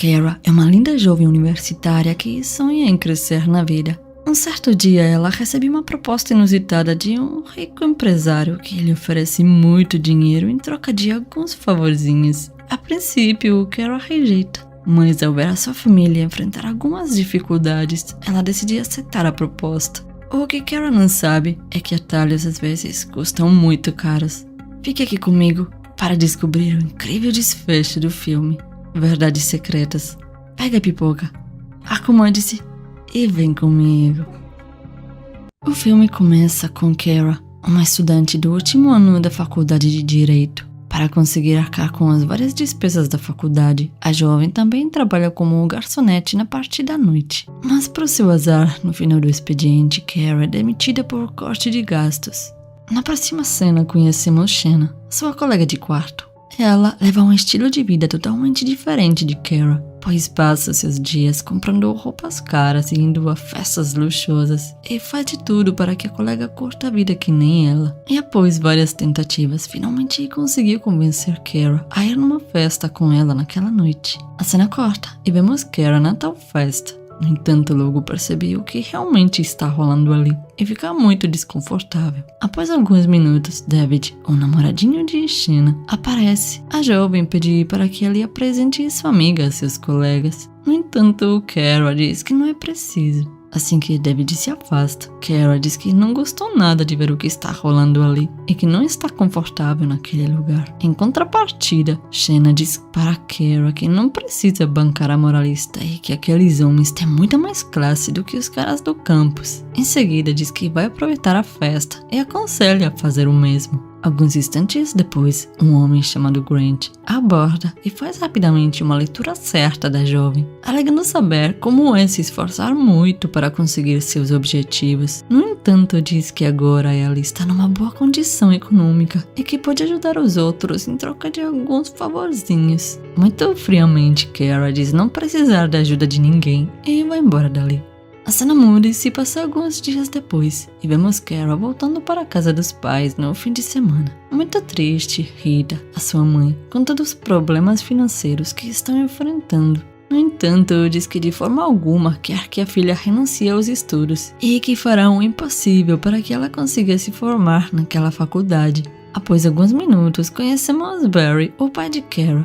Kara é uma linda jovem universitária que sonha em crescer na vida. Um certo dia, ela recebe uma proposta inusitada de um rico empresário que lhe oferece muito dinheiro em troca de alguns favorzinhos. A princípio, Kara rejeita, mas ao ver a sua família enfrentar algumas dificuldades, ela decide aceitar a proposta. O que Kara não sabe é que atalhos às vezes custam muito caros. Fique aqui comigo para descobrir o incrível desfecho do filme Verdades Secretas. Pega a pipoca, acomode-se e vem comigo. O filme começa com Kara, uma estudante do último ano da faculdade de Direito. Para conseguir arcar com as várias despesas da faculdade, a jovem também trabalha como garçonete na parte da noite. Mas, para o seu azar, no final do expediente, Kara é demitida por corte de gastos. Na próxima cena, conhecemos Shanna, sua colega de quarto. Ela leva um estilo de vida totalmente diferente de Kara, pois passa seus dias comprando roupas caras e indo a festas luxuosas, e faz de tudo para que a colega curta a vida que nem ela. E após várias tentativas, finalmente conseguiu convencer Kara a ir numa festa com ela naquela noite. A cena corta e vemos Kara na tal festa. No entanto, logo percebe o que realmente está rolando ali e fica muito desconfortável. Após alguns minutos, David, o namoradinho de Shanna, aparece. A jovem pede para que ele apresente sua amiga a seus colegas. No entanto, Kara diz que não é preciso. Assim que David se afasta, Kara diz que não gostou nada de ver o que está rolando ali e que não está confortável naquele lugar. Em contrapartida, Shanna diz para Kara que não precisa bancar a moralista e que aqueles homens têm muita mais classe do que os caras do campus. Em seguida, diz que vai aproveitar a festa e aconselha a fazer o mesmo. Alguns instantes depois, um homem chamado Grant a aborda e faz rapidamente uma leitura certa da jovem, alegando saber como é se esforçar muito para conseguir seus objetivos. No entanto, diz que agora ela está numa boa condição econômica e que pode ajudar os outros em troca de alguns favorzinhos. Muito friamente, Kara diz não precisar da ajuda de ninguém e vai embora dali. A cena muda e se passa alguns dias depois, e vemos Kara voltando para a casa dos pais no fim de semana. Muito triste, Rita, a sua mãe, com todos os problemas financeiros que estão enfrentando. No entanto, diz que de forma alguma quer que a filha renuncie aos estudos e que fará o impossível para que ela consiga se formar naquela faculdade. Após alguns minutos, conhecemos Barry, o pai de Kara.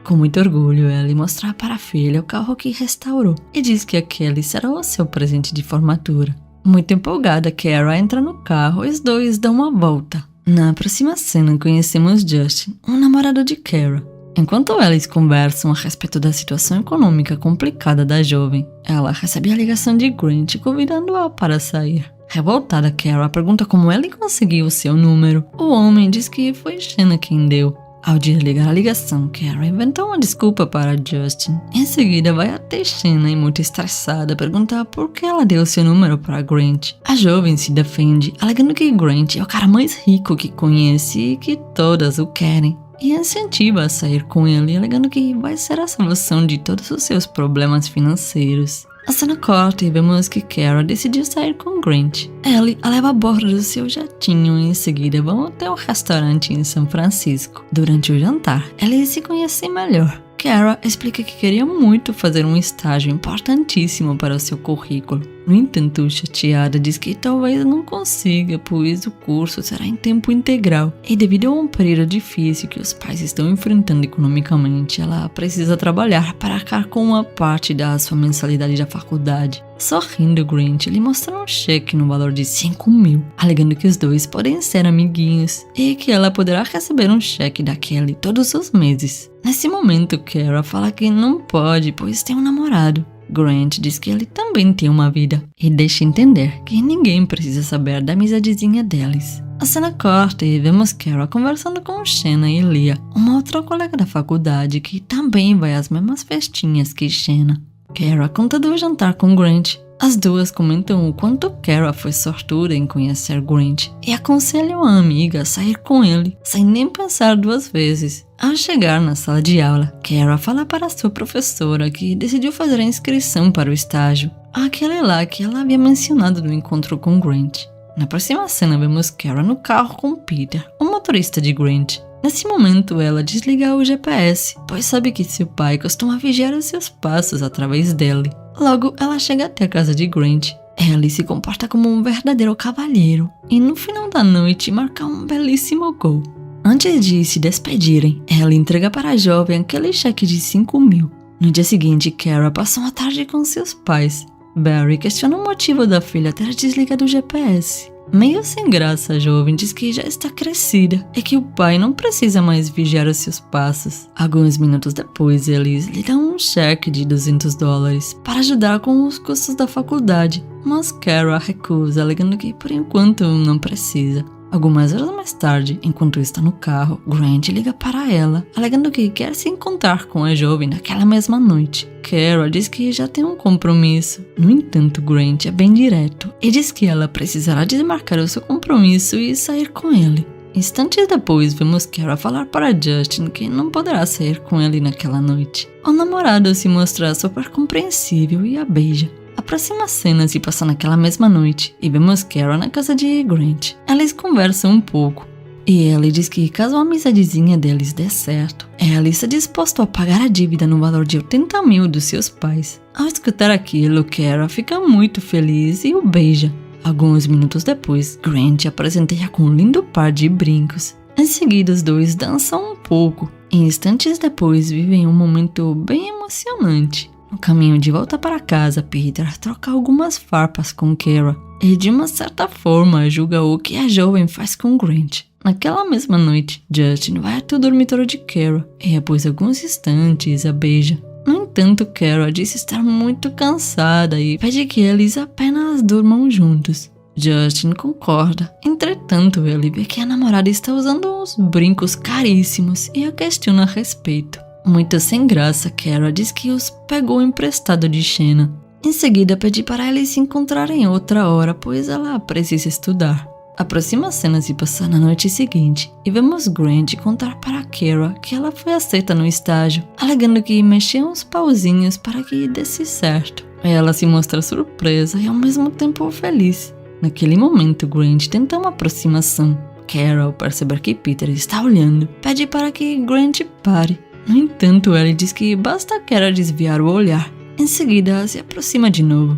Com muito orgulho, ela mostra para a filha o carro que restaurou e diz que aquele será o seu presente de formatura. Muito empolgada, Kara entra no carro e os dois dão uma volta. Na próxima cena, conhecemos Justin, um namorado de Kara. Enquanto eles conversam a respeito da situação econômica complicada da jovem, ela recebe a ligação de Grant convidando-a para sair. Revoltada, Kara pergunta como ele conseguiu o seu número. O homem diz que foi Shanna quem deu. Ao desligar a ligação, Kara inventa uma desculpa para Justin. Em seguida, vai até Shanna e, muito estressada, pergunta por que ela deu seu número para Grant. A jovem se defende, alegando que Grant é o cara mais rico que conhece e que todas o querem. E incentiva a sair com ele, alegando que vai ser a solução de todos os seus problemas financeiros. A cena corta e vemos que Kara decidiu sair com Grant. Ele a leva a bordo do seu jatinho e em seguida vão até um restaurante em São Francisco. Durante o jantar, eles se conhecem melhor. Kara explica que queria muito fazer um estágio importantíssimo para o seu currículo. No entanto, chateada, diz que talvez não consiga, pois o curso será em tempo integral. E devido a um período difícil que os pais estão enfrentando economicamente, ela precisa trabalhar para arcar com uma parte da sua mensalidade da faculdade. Sorrindo, Grant lhe mostra um cheque no valor de 5.000, alegando que os dois podem ser amiguinhos e que ela poderá receber um cheque daquele todos os meses. Nesse momento, Kara fala que não pode, pois tem um namorado. Grant diz que ele também tem uma vida e deixa entender que ninguém precisa saber da amizadezinha deles. A cena corta e vemos Kara conversando com Shanna e Leah, uma outra colega da faculdade que também vai às mesmas festinhas que Shanna. Kara conta do jantar com Grant. As duas comentam o quanto Kara foi sortuda em conhecer Grant e aconselham a amiga a sair com ele, sem nem pensar duas vezes. Ao chegar na sala de aula, Kara fala para sua professora que decidiu fazer a inscrição para o estágio, aquele lá que ela havia mencionado no encontro com Grant. Na próxima cena, vemos Kara no carro com Peter, o motorista de Grant. Nesse momento, ela desliga o GPS, pois sabe que seu pai costuma vigiar os seus passos através dele. Logo, ela chega até a casa de Grant. Ellie se comporta como um verdadeiro cavalheiro e no final da noite marca um belíssimo gol. Antes de se despedirem, Ellie entrega para a jovem aquele cheque de 5.000. No dia seguinte, Kara passa uma tarde com seus pais. Barry questiona o motivo da filha ter desligado o GPS. Meio sem graça, a jovem diz que já está crescida e que o pai não precisa mais vigiar os seus passos. Alguns minutos depois, eles lhe dão um cheque de $200 para ajudar com os custos da faculdade, mas Kara recusa, alegando que por enquanto não precisa. Algumas horas mais tarde, enquanto está no carro, Grant liga para ela, alegando que quer se encontrar com a jovem naquela mesma noite. Kara diz que já tem um compromisso. No entanto, Grant é bem direto e diz que ela precisará desmarcar o seu compromisso e sair com ele. Instantes depois, vemos Kara falar para Justin que não poderá sair com ele naquela noite. O namorado se mostra super compreensível e a beija. A próxima cena se passa naquela mesma noite e vemos Kara na casa de Grant. Eles conversam um pouco e Ellie diz que caso a amizadezinha deles dê certo, Ellie está disposto a pagar a dívida no valor de 80.000 dos seus pais. Ao escutar aquilo, Kara fica muito feliz e o beija. Alguns minutos depois, Grant a presenteia com um lindo par de brincos. Em seguida, os dois dançam um pouco e instantes depois vivem um momento bem emocionante. No caminho de volta para casa, Peter troca algumas farpas com Kara e de uma certa forma julga o que a jovem faz com Grant. Naquela mesma noite, Justin vai até o dormitório de Kara e após alguns instantes a beija. No entanto, Kara diz estar muito cansada e pede que eles apenas durmam juntos. Justin concorda, entretanto ele vê que a namorada está usando uns brincos caríssimos e a questiona a respeito. Muito sem graça, Kara diz que os pegou emprestado de Shannon. Em seguida, pede para eles se encontrarem outra hora, pois ela precisa estudar. A próxima cena se passa na noite seguinte e vemos Grant contar para Kara que ela foi aceita no estágio, alegando que mexeu uns pauzinhos para que desse certo. Ela se mostra surpresa e ao mesmo tempo feliz. Naquele momento, Grant tenta uma aproximação. Kara, ao perceber que Peter está olhando, pede para que Grant pare. No entanto, ele diz que basta Kara desviar o olhar. Em seguida, se aproxima de novo.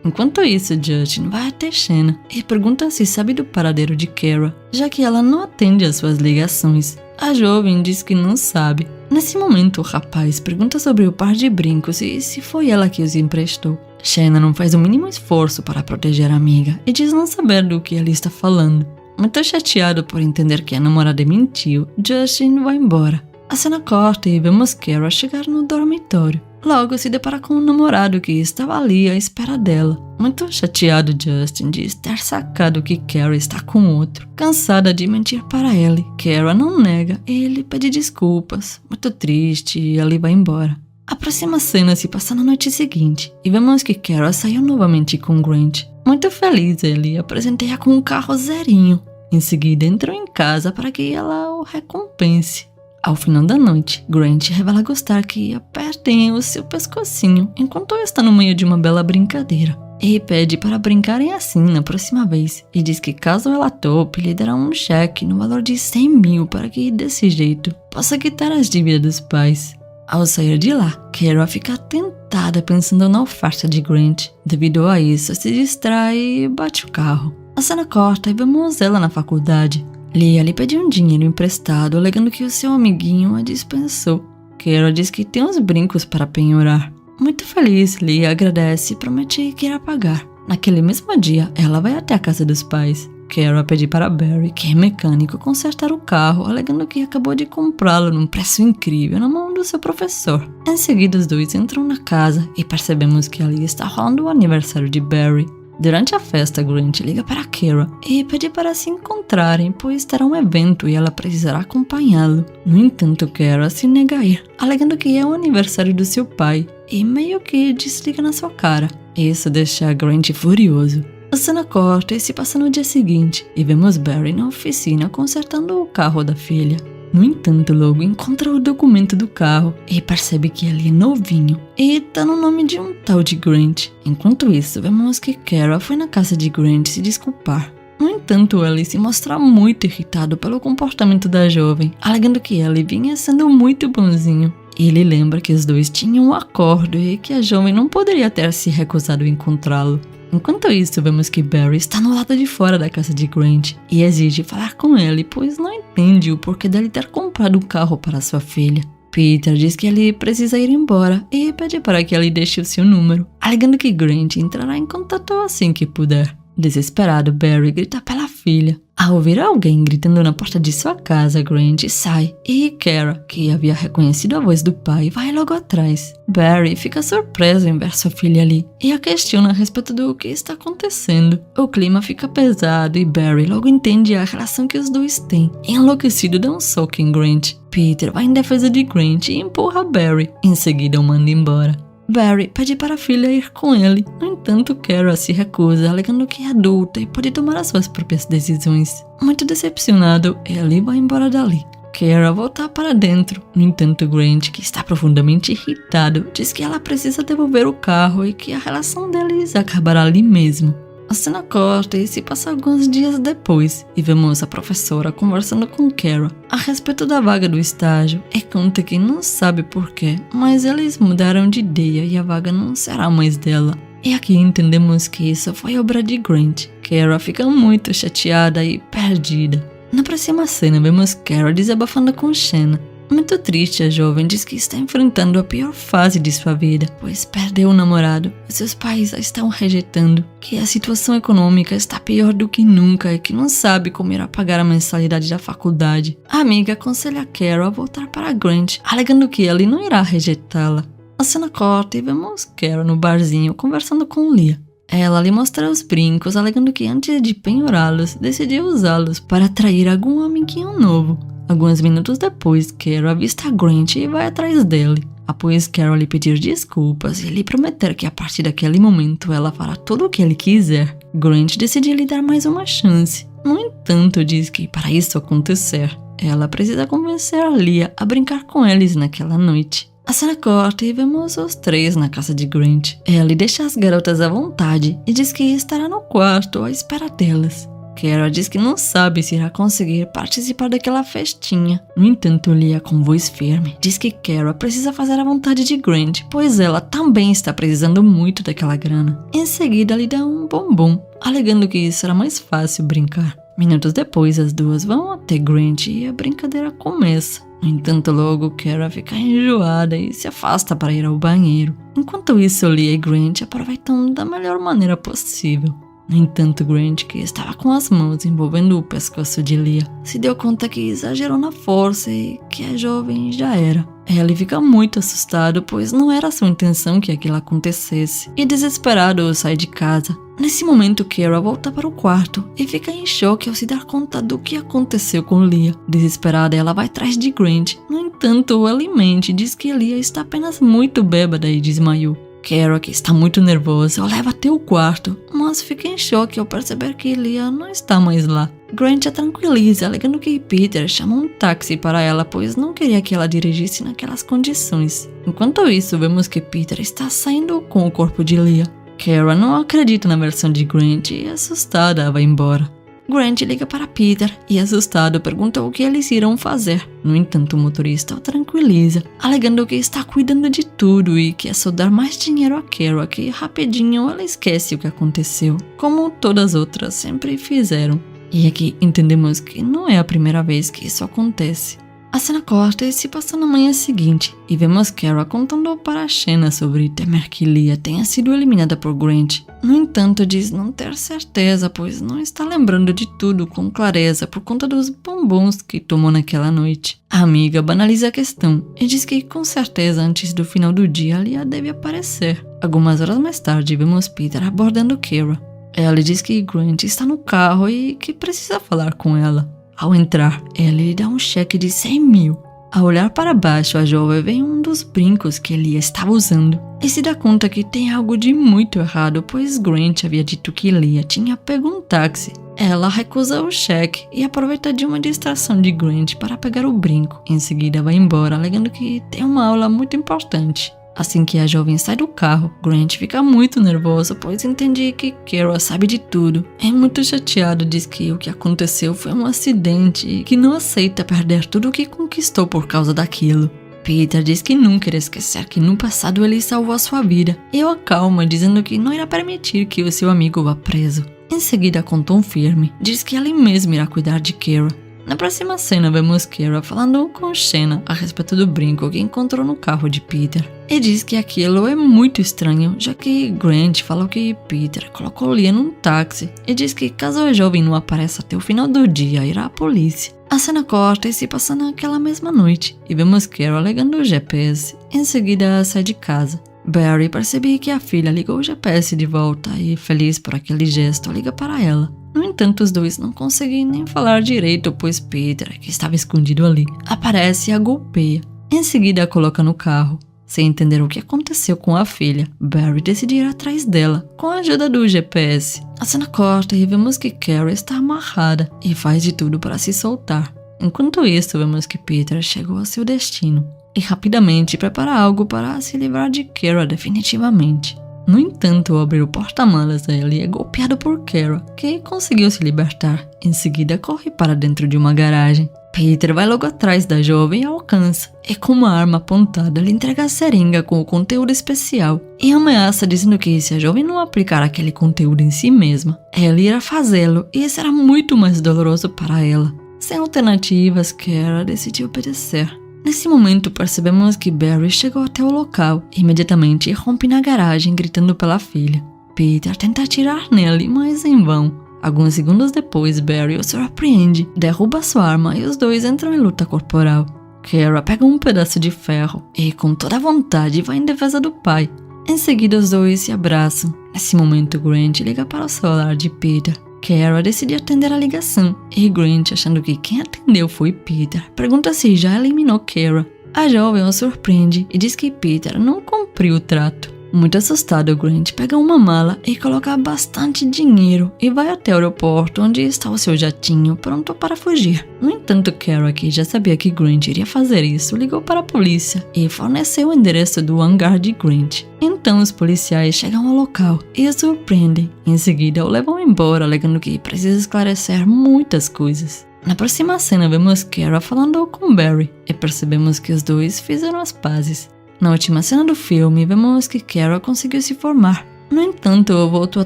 Enquanto isso, Justin vai até Shannon e pergunta se sabe do paradeiro de Kara, já que ela não atende às suas ligações. A jovem diz que não sabe. Nesse momento, o rapaz pergunta sobre o par de brincos e se foi ela que os emprestou. Shannon não faz o mínimo esforço para proteger a amiga e diz não saber do que ele está falando. Muito chateado por entender que a namorada mentiu, Justin vai embora. A cena corta e vemos Kara chegar no dormitório. Logo se depara com um namorado que estava ali à espera dela. Muito chateado, Justin diz ter sacado que Kara está com outro. Cansada de mentir para ele, Kara não nega e ele pede desculpas. Muito triste, ele vai embora. A próxima cena se passa na noite seguinte e vemos que Kara saiu novamente com Grant. Muito feliz, ele a presenteia com um carro zerinho. Em seguida entrou em casa para que ela o recompense. Ao final da noite, Grant revela gostar que apertem o seu pescocinho enquanto está no meio de uma bela brincadeira. E pede para brincarem assim na próxima vez e diz que caso ela tope, lhe dará um cheque no valor de 100.000 para que desse jeito possa quitar as dívidas dos pais. Ao sair de lá, Kara fica tentada pensando na oferta de Grant. Devido a isso, se distrai e bate o carro. A cena corta e vemos ela na faculdade. Leah lhe pediu um dinheiro emprestado, alegando que o seu amiguinho a dispensou. Kara diz que tem uns brincos para penhorar. Muito feliz, Leah agradece e promete que irá pagar. Naquele mesmo dia, ela vai até a casa dos pais. Kara pede para Barry, que é mecânico, consertar o carro, alegando que acabou de comprá-lo num preço incrível na mão do seu professor. Em seguida, os dois entram na casa e percebemos que ali está rolando o aniversário de Barry. Durante a festa, Grant liga para Kara e pede para se encontrarem, pois terá um evento e ela precisará acompanhá-lo. No entanto, Kara se nega a ir, alegando que é o aniversário do seu pai e meio que desliga na sua cara. Isso deixa Grant furioso. A cena corta e se passa no dia seguinte e vemos Barry na oficina consertando o carro da filha. No entanto, logo encontra o documento do carro e percebe que ele é novinho e tá no nome de um tal de Grant. Enquanto isso, vemos que Kara foi na casa de Grant se desculpar. No entanto, Ellie se mostra muito irritado pelo comportamento da jovem, alegando que Ellie vinha sendo muito bonzinho. Ele lembra que os dois tinham um acordo e que a jovem não poderia ter se recusado a encontrá-lo. Enquanto isso, vemos que Barry está no lado de fora da casa de Grant e exige falar com ele, pois não entende o porquê dele ter comprado um carro para sua filha. Peter diz que ele precisa ir embora e pede para que ele deixe o seu número, alegando que Grant entrará em contato assim que puder. Desesperado, Barry grita pela filha. Ao ouvir alguém gritando na porta de sua casa, Grant sai e Kara, que havia reconhecido a voz do pai, vai logo atrás. Barry fica surpreso em ver sua filha ali e a questiona a respeito do que está acontecendo. O clima fica pesado e Barry logo entende a relação que os dois têm. Enlouquecido, dá um soco em Grant. Peter vai em defesa de Grant e empurra Barry. Em seguida, o manda embora. Barry pede para a filha ir com ele. No entanto, Kara se recusa, alegando que é adulta e pode tomar as suas próprias decisões. Muito decepcionado, ele vai embora dali. Kara volta para dentro. No entanto, Grant, que está profundamente irritado, diz que ela precisa devolver o carro e que a relação deles acabará ali mesmo. A cena corta e se passa alguns dias depois e vemos a professora conversando com Kara a respeito da vaga do estágio e conta que não sabe porquê, mas eles mudaram de ideia e a vaga não será mais dela. E aqui entendemos que isso foi obra de Grant. Kara fica muito chateada e perdida. Na próxima cena vemos Kara desabafando com Shanna. Muito triste, a jovem diz que está enfrentando a pior fase de sua vida, pois perdeu o namorado, seus pais a estão rejeitando, que a situação econômica está pior do que nunca e que não sabe como irá pagar a mensalidade da faculdade. A amiga aconselha Carol a voltar para Grant, alegando que ele não irá rejeitá-la. A cena corta e vemos Carol no barzinho conversando com Leah. Ela lhe mostra os brincos, alegando que antes de penhorá-los, decidiu usá-los para atrair algum amiguinho novo. Alguns minutos depois, Carol avista Grant e vai atrás dele. Após Carol lhe pedir desculpas e lhe prometer que a partir daquele momento ela fará tudo o que ele quiser, Grant decide lhe dar mais uma chance. No entanto, diz que para isso acontecer, ela precisa convencer a Leah a brincar com eles naquela noite. A cena corta e vemos os três na casa de Grant. Ele deixa as garotas à vontade e diz que estará no quarto à espera delas. Carol diz que não sabe se irá conseguir participar daquela festinha. No entanto, Leah, com voz firme, diz que Carol precisa fazer a vontade de Grant, pois ela também está precisando muito daquela grana. Em seguida, lhe dá um bombom, alegando que será mais fácil brincar. Minutos depois, as duas vão até Grant e a brincadeira começa. No entanto, logo Carol fica enjoada e se afasta para ir ao banheiro. Enquanto isso, Leah e Grant aproveitam da melhor maneira possível. No entanto, Grant, que estava com as mãos envolvendo o pescoço de Leah, se deu conta que exagerou na força e que a jovem já era. Ele fica muito assustado, pois não era sua intenção que aquilo acontecesse, e desesperado sai de casa. Nesse momento, Carol volta para o quarto e fica em choque ao se dar conta do que aconteceu com Leah. Desesperada, ela vai atrás de Grant. No entanto, ele mente e diz que Leah está apenas muito bêbada e desmaiou. Carol, que está muito nervosa, o leva até o quarto, mas fica em choque ao perceber que Leah não está mais lá. Grant a tranquiliza, alegando que Peter chama um táxi para ela, pois não queria que ela dirigisse naquelas condições. Enquanto isso, vemos que Peter está saindo com o corpo de Leah. Carol não acredita na versão de Grant e, assustada, vai embora. Grant liga para Peter e, assustado, pergunta o que eles irão fazer. No entanto, o motorista o tranquiliza, alegando que está cuidando de tudo e que é só dar mais dinheiro a Carol, que rapidinho ela esquece o que aconteceu, como todas as outras sempre fizeram. E aqui entendemos que não é a primeira vez que isso acontece. A cena corta e se passa na manhã seguinte, e vemos Carol contando para Shanna sobre temer que Leah tenha sido eliminada por Grant. No entanto, diz não ter certeza, pois não está lembrando de tudo com clareza por conta dos bombons que tomou naquela noite. A amiga banaliza a questão e diz que com certeza antes do final do dia Leah deve aparecer. Algumas horas mais tarde, vemos Peter abordando Carol. Ela diz que Grant está no carro e que precisa falar com ela. Ao entrar, ele lhe dá um cheque de 100 mil. Ao olhar para baixo, a jovem vê um dos brincos que Leah estava usando e se dá conta que tem algo de muito errado, pois Grant havia dito que Leah tinha pego um táxi. Ela recusa o cheque e aproveita de uma distração de Grant para pegar o brinco. Em seguida, vai embora, alegando que tem uma aula muito importante. Assim que a jovem sai do carro, Grant fica muito nervoso, pois entende que Kara sabe de tudo. É muito chateado, diz que o que aconteceu foi um acidente e que não aceita perder tudo o que conquistou por causa daquilo. Peter diz que nunca irá esquecer que no passado ele salvou a sua vida e o acalma, dizendo que não irá permitir que o seu amigo vá preso. Em seguida, com tom firme, diz que ele mesmo irá cuidar de Kara. Na próxima cena, vemos Kara falando com Shanna a respeito do brinco que encontrou no carro de Peter. E diz que aquilo é muito estranho, já que Grant falou que Peter colocou Leah num táxi e diz que caso a jovem não apareça até o final do dia, irá à polícia. A cena corta e se passa naquela mesma noite, e vemos Kara alegando o GPS. Em seguida, sai de casa. Barry percebe que a filha ligou o GPS de volta e, feliz por aquele gesto, liga para ela. No entanto, os dois não conseguem nem falar direito, pois Peter, que estava escondido ali, aparece e a golpeia. Em seguida, a coloca no carro. Sem entender o que aconteceu com a filha, Barry decide ir atrás dela, com a ajuda do GPS. A cena corta e vemos que Kara está amarrada e faz de tudo para se soltar. Enquanto isso, vemos que Peter chegou ao seu destino e rapidamente prepara algo para se livrar de Kara definitivamente. No entanto, ao abrir o porta-malas, ele é golpeado por Kara, que conseguiu se libertar. Em seguida, corre para dentro de uma garagem. Peter vai logo atrás da jovem e a alcança, e com uma arma apontada lhe entrega a seringa com o conteúdo especial e ameaça dizendo que se a jovem não aplicar aquele conteúdo em si mesma, ela irá fazê-lo e será muito mais doloroso para ela. Sem alternativas, Kara decide obedecer. Nesse momento, percebemos que Barry chegou até o local e imediatamente rompe na garagem gritando pela filha. Peter tenta atirar nele, mas em vão. Alguns segundos depois, Barry o surpreende, derruba sua arma e os dois entram em luta corporal. Kara pega um pedaço de ferro e, com toda a vontade, vai em defesa do pai. Em seguida, os dois se abraçam. Nesse momento, Grant liga para o celular de Peter. Kara decide atender a ligação e Grant, achando que quem atendeu foi Peter, pergunta se já eliminou Kara. A jovem o surpreende e diz que Peter não cumpriu o trato. Muito assustado, Grant pega uma mala e coloca bastante dinheiro e vai até o aeroporto, onde está o seu jatinho pronto para fugir. No entanto, Kara, que já sabia que Grant iria fazer isso, ligou para a polícia e forneceu o endereço do hangar de Grant. Então os policiais chegam ao local e o surpreendem. Em seguida, o levam embora, alegando que precisa esclarecer muitas coisas. Na próxima cena, vemos Kara falando com Barry e percebemos que os dois fizeram as pazes. Na última cena do filme, vemos que Kara conseguiu se formar. No entanto, voltou a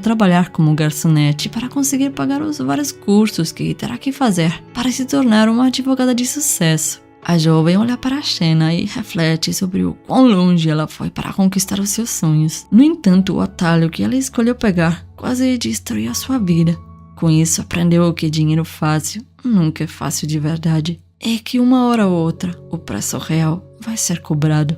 trabalhar como garçonete para conseguir pagar os vários cursos que terá que fazer para se tornar uma advogada de sucesso. A jovem olha para Shanna e reflete sobre o quão longe ela foi para conquistar os seus sonhos. No entanto, o atalho que ela escolheu pegar quase destruiu a sua vida. Com isso, aprendeu que dinheiro fácil nunca é fácil de verdade. É que uma hora ou outra, o preço real vai ser cobrado.